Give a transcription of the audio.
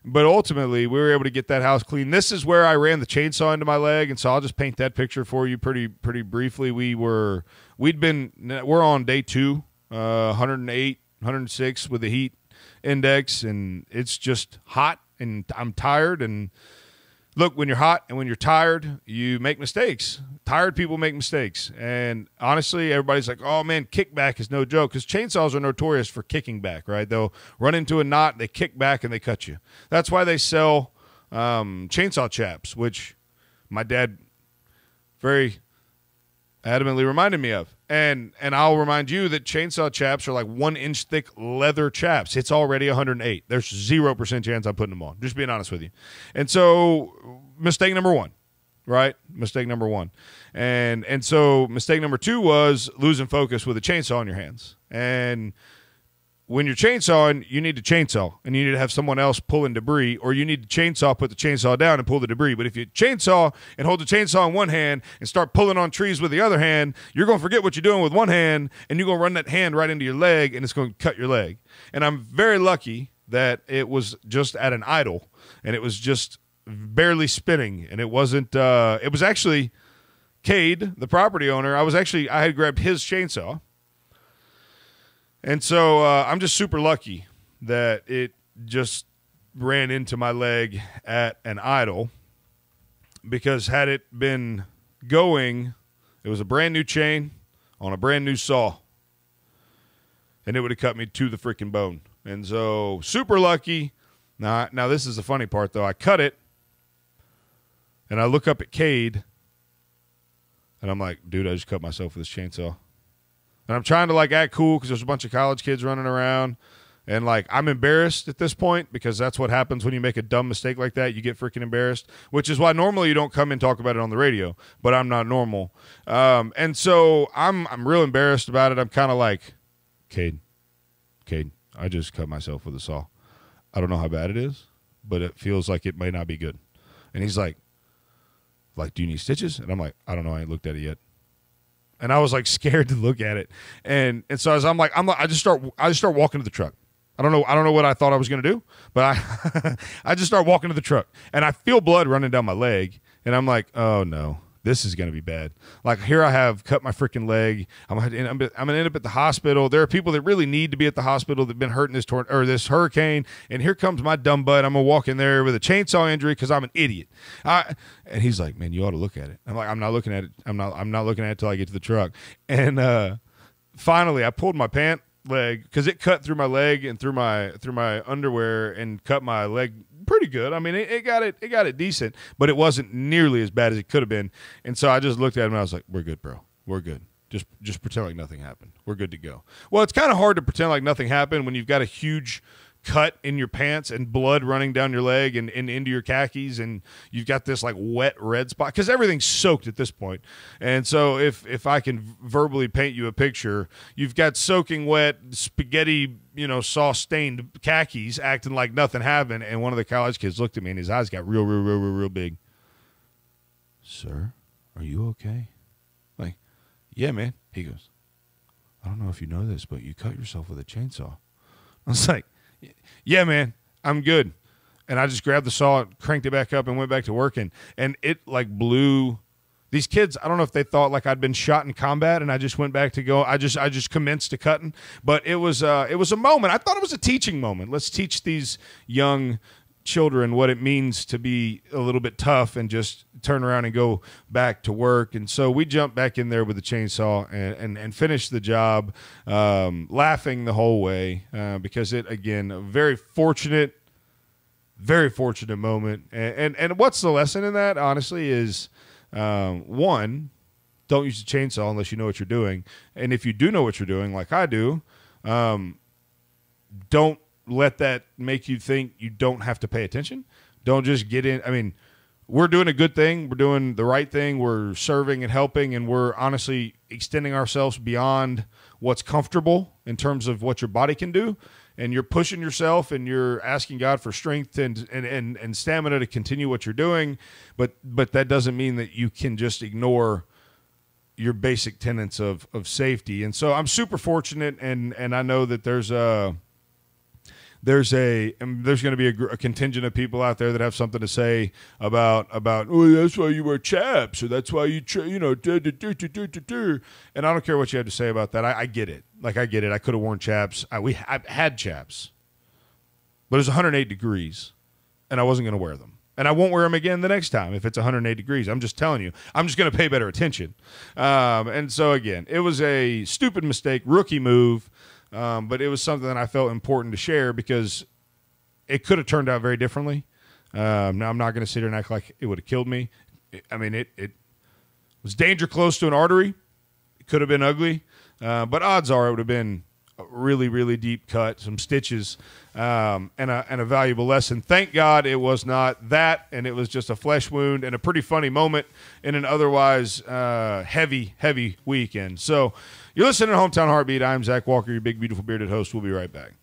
But ultimately, we were able to get that house clean. This is where I ran the chainsaw into my leg, and so I'll just paint that picture for you pretty briefly. We're on day 2, 108, 106 with the heat index, and it's just hot, and I'm tired. And look, when you're hot and when you're tired, you make mistakes. Tired people make mistakes. And honestly, everybody's like, oh, man, kickback is no joke, because chainsaws are notorious for kicking back, right? They'll run into a knot, they kick back, and they cut you. That's why they sell chainsaw chaps, which my dad very adamantly reminded me of. And I'll remind you that chainsaw chaps are like 1-inch thick leather chaps. It's already 108. There's 0% chance I'm putting them on, just being honest with you. And so mistake number 1, right? Mistake number 1. And so mistake number 2 was losing focus with a chainsaw in your hands. And when you're chainsawing, you need to chainsaw, and you need to have someone else pulling debris, or you need to chainsaw, put the chainsaw down, and pull the debris. But if you chainsaw and hold the chainsaw in one hand and start pulling on trees with the other hand, you're going to forget what you're doing with one hand, and you're going to run that hand right into your leg, and it's going to cut your leg. And I'm very lucky that it was just at an idle, and it was just barely spinning, and it wasn't it was actually Cade, the property owner. I had grabbed his chainsaw. And so I'm just super lucky that it just ran into my leg at an idle, because had it been going, it was a brand new chain on a brand new saw, and it would have cut me to the freaking bone. And so super lucky. Now this is the funny part, though. I cut it, and I look up at Cade, and I'm like, dude, I just cut myself with this chainsaw. And I'm trying to, like, act cool because there's a bunch of college kids running around. And, like, I'm embarrassed at this point, because that's what happens when you make a dumb mistake like that. You get freaking embarrassed, which is why normally you don't come and talk about it on the radio. But I'm not normal. And so I'm real embarrassed about it. I'm kind of like, Cade, I just cut myself with a saw. I don't know how bad it is, but it feels like it may not be good. And he's like, do you need stitches? And I'm like, I don't know. I ain't looked at it yet. And I was like scared to look at it, and so as I'm like, I just start walking to the truck. I don't know what I thought I was gonna do, but I just start walking to the truck, and I feel blood running down my leg, and I'm like, oh no, this is gonna be bad. Like, here I have cut my freaking leg. I'm gonna end up at the hospital. There are people that really need to be at the hospital that've been hurt in this hurricane, and here comes my dumb butt. I'm gonna walk in there with a chainsaw injury because I'm an idiot. And he's like, man, you ought to look at it. I'm like, I'm not looking at it. I'm not looking at it till I get to the truck. And finally, I pulled my pant leg, because it cut through my leg and through my underwear and cut my leg pretty good. I mean, it got it decent, but it wasn't nearly as bad as it could have been. And so I just looked at him and I was like, we're good, bro. We're good. Just pretend like nothing happened. We're good to go. Well, it's kind of hard to pretend like nothing happened when you've got a huge cut in your pants and blood running down your leg and into your khakis, and you've got this like wet red spot, because everything's soaked at this point. And so if I can verbally paint you a picture, you've got soaking wet spaghetti, sauce stained khakis, acting like nothing happened. And one of the college kids looked at me, and his eyes got real big. Sir, are you okay? Like, yeah, man. He goes, I don't know if you know this, but you cut yourself with a chainsaw. I was like, yeah, man, I'm good. And I just grabbed the saw, cranked it back up, and went back to working. And it like blew these kids. I don't know if they thought like I'd been shot in combat, and I just went back to go. I just commenced to cutting. But it was a moment. I thought it was a teaching moment. Let's teach these young children what it means to be a little bit tough and just turn around and go back to work. And so we jumped back in there with the chainsaw and finished the job, laughing the whole way, because it, again, a very fortunate moment. And what's the lesson in that, honestly, is one, don't use a chainsaw unless you know what you're doing. And if you do know what you're doing, like I do, don't let that make you think you don't have to pay attention. Don't just get in. I mean, we're doing a good thing. We're doing the right thing. We're serving and helping, and we're honestly extending ourselves beyond what's comfortable in terms of what your body can do. And you're pushing yourself, and you're asking God for strength and stamina to continue what you're doing. But that doesn't mean that you can just ignore your basic tenets of safety. And so I'm super fortunate, and I know that there's there's going to be a contingent of people out there that have something to say about oh, that's why you wear chaps, or that's why you and I don't care what you have to say about that. I get it. Like, I get it. I could have worn chaps. I had chaps, but it was 108 degrees, and I wasn't going to wear them. And I won't wear them again the next time if it's 108 degrees. I'm just telling you. I'm just going to pay better attention. And so, again, it was a stupid mistake, rookie move, but it was something that I felt important to share because it could have turned out very differently. Now, I'm not going to sit here and act like it would have killed me. It was danger close to an artery. It could have been ugly. But odds are it would have been a really, really deep cut, some stitches, and a valuable lesson. Thank God it was not that, and it was just a flesh wound and a pretty funny moment in an otherwise heavy, heavy weekend. So you're listening to Hometown Heartbeat. I'm Zach Walker, your big, beautiful, bearded host. We'll be right back.